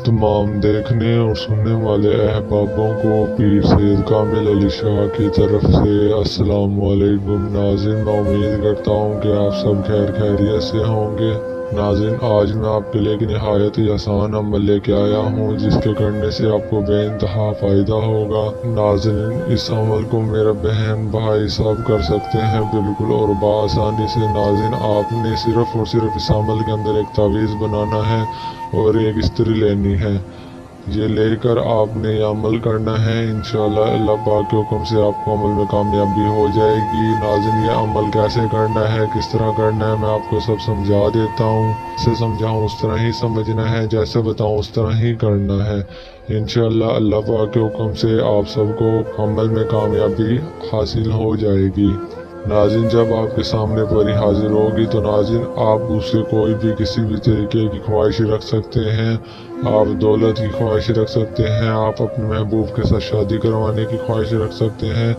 तमाम देखने और सुनने वाले अहबाबों को पीर सैयद कामिल अली शाह की तरफ से अस्सलाम वालेकुम। नाज़रीन, मैं उम्मीद करता हूँ कि आप सब खैर खैरियत से होंगे। नाज़रीन, आज मैं आपके लिए एक नहायत ही आसान अमल लेके आया हूँ जिसके करने से आपको बेइंतहा फ़ायदा होगा। नाज़रीन, इस अमल को मेरा बहन भाई सब कर सकते हैं बिल्कुल और बआसानी से। नाज़रीन, आपने सिर्फ़ और सिर्फ इस अमल के अंदर एक तावीज़ बनाना है और एक इस्त्री लेनी है। ये लेकर आपने ये अमल करना है। इंशाअल्लाह अल्लाह पाक के हुक्म से आपको अमल में कामयाबी हो जाएगी। नाज़रीन, ये अमल कैसे करना है, किस तरह करना है, मैं आपको सब समझा देता हूँ। जैसे समझाऊँ उस तरह ही समझना है, जैसे बताऊँ उस तरह ही करना है। इंशाअल्लाह अल्लाह पाक के हुक्म से आप सबको अमल में कामयाबी हासिल हो जाएगी। नाज़रीन, जब आपके सामने परी हाजिर होगी तो नाज़रीन आप उससे कोई भी किसी भी तरीके की ख्वाहिश रख सकते हैं। आप दौलत की ख्वाहिश रख सकते हैं, आप अपने महबूब के साथ शादी करवाने की ख्वाहिश रख सकते हैं,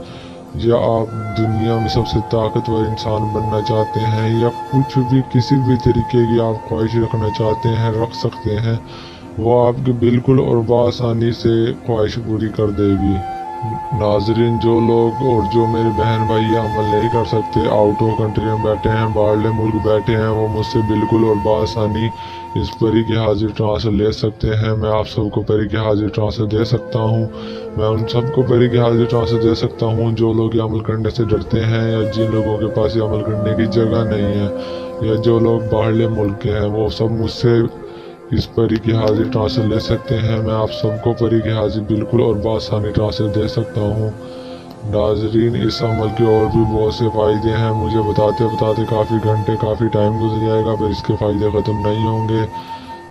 या आप दुनिया में सबसे ताकतवर इंसान बनना चाहते हैं, या कुछ भी किसी भी तरीके की आप ख्वाहिश रखना चाहते हैं रख सकते हैं। वो आपकी बिल्कुल और बआसानी से ख्वाहिश पूरी कर देगी। नाजरीन, जो लोग और जो मेरे बहन भाई ये अमल नहीं कर सकते, आउट ऑफ कंट्री में बैठे हैं, बाहरले मुल्क बैठे हैं, वो मुझसे बिल्कुल और बआसानी इस परी की हाजिर ट्रांसफर ले सकते हैं। मैं आप सबको परी की हाजिर ट्रांसफर दे सकता हूँ। मैं उन सबको परी की हाजिर ट्रांसफर दे सकता हूँ जो लोग ये अमल करने से डरते हैं, या जिन लोगों के पास ये अमल करने की जगह नहीं है, या जो लोग बाहरले मुल्क के हैं, वो सब मुझसे इस परी की हाजिर ट्रांसफर ले सकते हैं। मैं आप सबको परी की हाजिर बिल्कुल और बआसानी ट्रांसफर दे सकता हूँ। नाजरीन, इस अमल के और भी बहुत से फ़ायदे हैं। मुझे बताते बताते काफ़ी घंटे काफ़ी टाइम गुजर जाएगा, पर इसके फ़ायदे ख़त्म नहीं होंगे।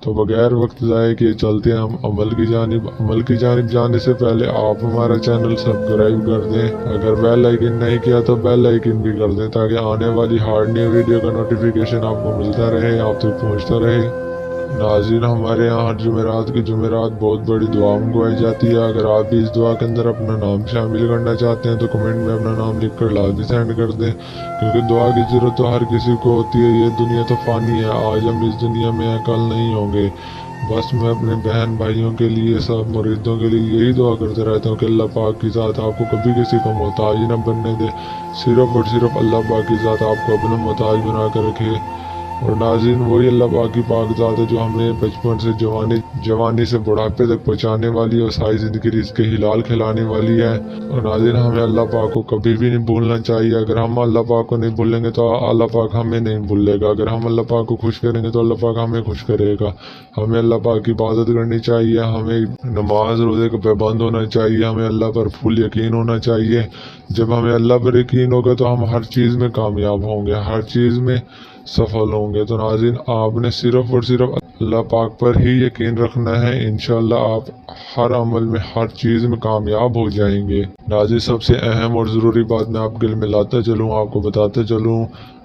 तो बगैर वक्त ज़ाये किए चलते हैं हम अमल की जानिब। अमल की जानिब जाने से पहले आप हमारा चैनल सब्सक्राइब कर दें। अगर बेल आइकन नहीं किया तो बेल आइकन भी कर दें, ताकि आने वाली हर न्यू वीडियो का नोटिफिकेशन आपको मिलता रहे, आप तक पहुँचता रहे। नाज़रीन, हमारे यहाँ हर जुमेरात की जुमेरात बहुत बड़ी दुआ मंगवाई जाती है। अगर आप भी इस दुआ के अंदर अपना नाम शामिल करना चाहते हैं तो कमेंट में अपना नाम लिख कर लाजमी सेंड कर दें, क्योंकि दुआ की ज़रूरत तो हर किसी को होती है। ये दुनिया तो फ़ानी है, आज हम इस दुनिया में हैं, कल नहीं होंगे। बस मैं अपने बहन भाइयों के लिए, सब मुरीदों के लिए यही दुआ करते रहता हूँ कि अल्लाह पाक की ज़ात आपको कभी किसी का मोहताज न बनने दे। सिर्फ़ और सिर्फ अल्लाह पाक की ज़ात आपको अपना मोहताज बना कर रखे। और नाज़रीन, वही अल्लाह पाक की पाक ज़ात है जो हमें बचपन से जवानी से बुढ़ापे तक पहुँचाने वाली है और सारी ज़िंदगी रिज़्क़ हिलाल खिलाने वाली है। और नाज़रीन, हमें अल्लाह पाक को कभी भी नहीं भूलना चाहिए। अगर हम अल्लाह पाक को नहीं भूलेंगे तो अल्लाह पाक हमें नहीं भूलेगा। अगर हम अल्लाह पाक को खुश करेंगे तो अल्लाह पाक हमें खुश करेगा। हमें अल्लाह पाक की इबादत करनी चाहिए, हमें नमाज रोज़े का पाबंद होना चाहिए, हमें अल्लाह पर फुल यकीन होना चाहिए। जब हमें अल्लाह पर यकीन होगा तो हम हर चीज़ में कामयाब होंगे, हर चीज़ में सफल होंगे। तो नाज़रीन, आपने सिर्फ़ और सिर्फ अल्लाह पाक पर ही यकीन रखना है। इंशाअल्लाह आप हर अमल में, हर चीज़ में कामयाब हो जाएंगे। नाज़रीन, सबसे अहम और ज़रूरी बात मैं आपके लिए मिलाता चलूँ, आपको बताते चलूँ।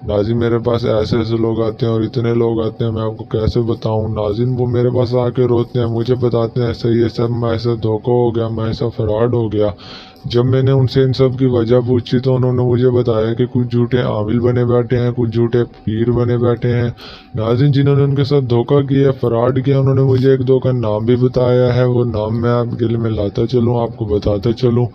नाज़रीन, मेरे पास ऐसे ऐसे लोग आते हैं और इतने लोग आते हैं, मैं आपको कैसे बताऊँ। नाज़रीन, वो मेरे पास आके रोते हैं, मुझे बताते हैं ऐसा ये सब मैं ऐसा धोखा हो गया, मैं ऐसा फ्रॉड हो गया। जब मैंने उनसे इन सब की वजह पूछी तो उन्होंने मुझे बताया कि कुछ झूठे आमिल बने बैठे हैं, कुछ झूठे पीर बने बैठे हैं। नाज़रीन, जिन्होंने उनके साथ धोखा किया, फ्रॉड किया, उन्होंने मुझे एक दो का नाम भी बताया है। वो नाम मैं आपके लिए मिलाता चलूँ, आपको बताता चलूँ।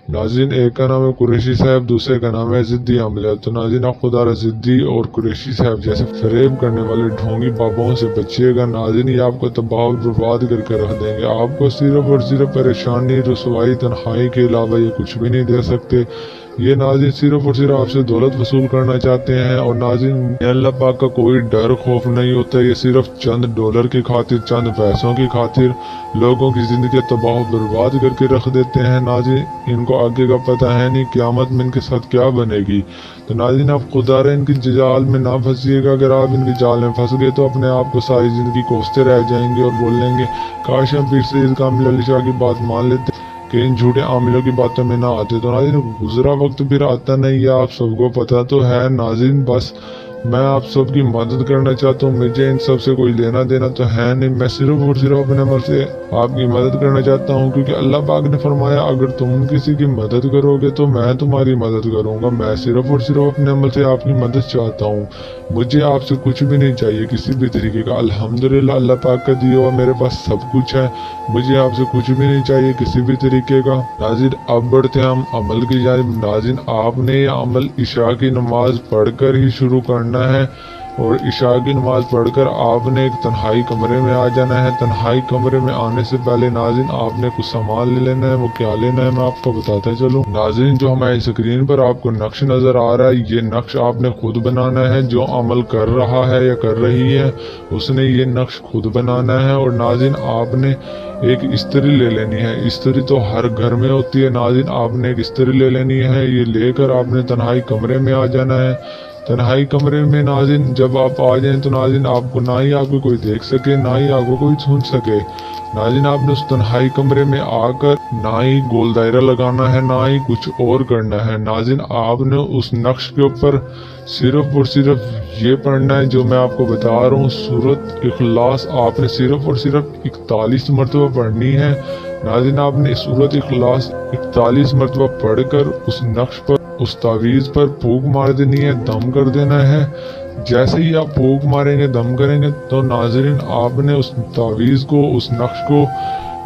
नाज़रीन, एक का नाम है कुरैशी साहब, दूसरे का नाम है ज़िद्दी अमला। तो नाज़रीन, आप खुदा ज़िद्दी और कुरैशी साहब जैसे फरेब करने वाले ढोंगी बाबाओं से बचिएगा। नाज़रीन, ये आपको तबाह और बर्बाद करके रख देंगे। आपको सिर्फ और सिर्फ परेशानी, रुसवाई, तन्हाई के अलावा ये कुछ भी नहीं दे सकते। ये नाज़रीन सिर्फ और सिर्फ आपसे दौलत वसूल करना चाहते हैं। और नाज़रीन, अल्लाह पाक का कोई डर खौफ नहीं होता। ये सिर्फ चंद डॉलर की खातिर, चंद पैसों की खातिर लोगों की ज़िंदगी तबाह बर्बाद करके रख देते हैं। नाज़रीन, इनको आगे का पता है नहीं क़यामत में इनके साथ क्या बनेगी। तो नाज़रीन, आप खुदा रहे इनकी जाल में ना फंसिएगा। अगर आप इनकी जाल में फंस गए तो अपने आप को सारी ज़िंदगी कोसते रह जाएंगे और बोलेंगे काश हम पीर सैयद कामिल अली शाह की बात मान लेते कि इन झूठे आमिलों की बातों में ना आते। तो नाज़रीन, गुजरा वक्त फिर आता नहीं है, आप सबको पता तो है। नाज़रीन, बस मैं आप सबकी मदद करना चाहता हूँ। मुझे इन सब से कोई लेना देना तो है नहीं, मैं सिर्फ और सिर्फ अपने अमल से आपकी मदद करना चाहता हूँ, क्योंकि अल्लाह पाक ने फरमाया अगर तुम किसी की मदद करोगे तो मैं तुम्हारी मदद करूंगा। मैं सिर्फ और सिर्फ अपने अमल से आपकी मदद चाहता हूँ। मुझे आपसे कुछ भी नहीं चाहिए किसी भी तरीके का। अल्हम्दुलिल्लाह अल्लाह पाक का दिया हुआ मेरे पास सब कुछ है। मुझे आपसे कुछ भी नहीं चाहिए किसी भी तरीके का। नाज़रीन अब बढ़ते हैं हम अमल की जानिब। नाज़रीन आपने ये अमल इशा की नमाज पढ़कर ही शुरू करना है, और इशा की नमाज पढ़कर आपने एक तन्हाई कमरे में आ जाना है। तन्हाई कमरे में आने से पहले नाज़रीन आपने कुछ सामान ले लेना है। वो क्या लेना है मैं आपको बताता चलूँ। नाज़रीन जो हमारी स्क्रीन पर आपको नक्श नज़र आ रहा है, ये नक्श आपने खुद बनाना है। जो अमल कर रहा है या कर रही है उसने ये नक्श खुद बनाना है। और नाज़रीन आपने एक इस्त्री ले लेनी है। इस्त्री तो हर घर में होती है। नाज़रीन आपने एक इस्त्री ले लेनी है। ये लेकर आपने तन्हाई कमरे में आ जाना है। तन्हाई कमरे में नाज़रीन जब आप आ जाएं तो नाज़रीन आपको ना ही आपको कोई देख सके ना ही आपको कोई सुन सके। नाज़रीन आपने उस तन्हाई कमरे में आकर ना ही गोल दायरा लगाना है ना ही कुछ और करना है। नाज़रीन आपने उस नक्श के ऊपर सिर्फ और सिर्फ ये पढ़ना है जो मैं आपको बता रहा हूँ। सूरत इखलास आपने सिर्फ और सिर्फ 41 मरतबा पढ़नी है। नाज़रीन आपने सूरत इखलास 41 मरतबा पढ़कर उस नक्श पर उस तावीज़ पर फूंक मार देनी है, दम कर देना है। जैसे ही आप फूंक मारेंगे दम करेंगे तो नाज़रीन आपने उस तावीज़ को उस नक्श को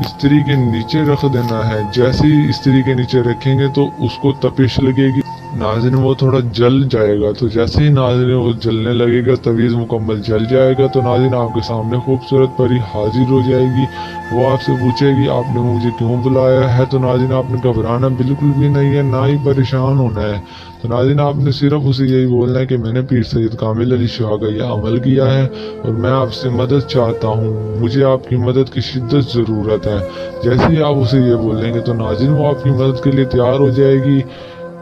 इस्त्री के नीचे रख देना है। जैसे ही इस्त्री के नीचे रखेंगे तो उसको तपिश लगेगी, नाज़रीन वो थोड़ा जल जाएगा। तो जैसे ही नाज़रीन वो जलने लगेगा तवीज़ मुकम्मल जल जाएगा तो नाज़रीन आपके सामने खूबसूरत परी हाजिर हो जाएगी। वो आपसे पूछेगी आपने मुझे क्यों बुलाया है। तो नाज़रीन आपने घबराना बिल्कुल भी नहीं है ना ही परेशान होना है। तो नाज़रीन आपने सिर्फ उसे यही बोलना है कि मैंने पीर सैयद कामिल अली शाह का यह अमल किया है और मैं आपसे मदद चाहता हूँ, मुझे आपकी मदद की शिद्दत ज़रूरत है। जैसे ही आप उसे ये बोलेंगे तो नाज़रीन वो आपकी मदद के लिए तैयार हो जाएगी।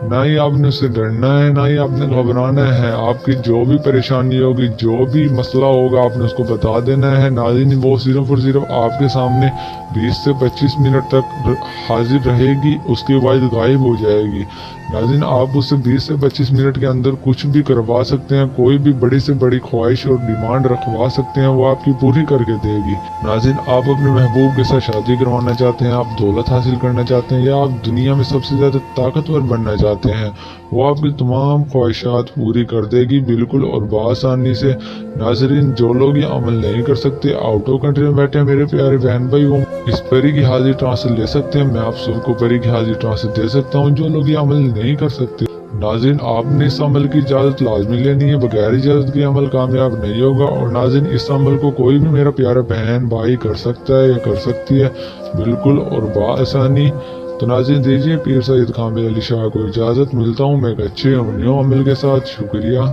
ना ही आपने उससे डरना है ना ही आपने घबराना है। आपकी जो भी परेशानी होगी जो भी मसला होगा आपने उसको बता देना है। नाज़रीन वो सिर्फ और सिर्फ आपके सामने 20 से 25 मिनट तक हाजिर रहेगी, उसके बाद गायब हो जाएगी। नाज़रीन आप उससे 20 से 25 मिनट के अंदर कुछ भी करवा सकते हैं, कोई भी बड़ी से बड़ी ख्वाहिश और डिमांड रखवा सकते हैं, वो आपकी पूरी करके देगी। नाज़रीन आप अपने महबूब के साथ शादी करवाना चाहते हैं, आप दौलत हासिल करना चाहते हैं या आप दुनिया में सबसे ज़्यादा ताकतवर बनना चाहते हैं, वो आपकी तमाम ख्वाहिशात पूरी कर देगी बिल्कुल और बआसानी से। नाज़रीन जो लोग ये अमल नहीं कर सकते, आउट ऑफ कंट्री में बैठे हैं मेरे प्यारे बहन भाई, वो इस परी की हाजिर ट्रांसफर ले सकते हैं। मैं आप सबको परी की हाजिर ट्रांसफर दे सकता हूँ। जो लोग ये अमल नहीं कर सकते, नाज़रीन आपने इस अमल की इजाज़त लाजमी लेनी है। बगैर इजाज़त के अमल कामयाब नहीं होगा। और नाज़रीन इस अमल को कोई भी मेरा प्यारा बहन भाई कर सकता है या कर सकती है बिल्कुल और बआसानी। तो नाज़रीन दीजिए पीर सैयद कामिल अली शाह को इजाज़त। मिलता हूँ मैं एक अच्छे और न्यू अमल के साथ। शुक्रिया।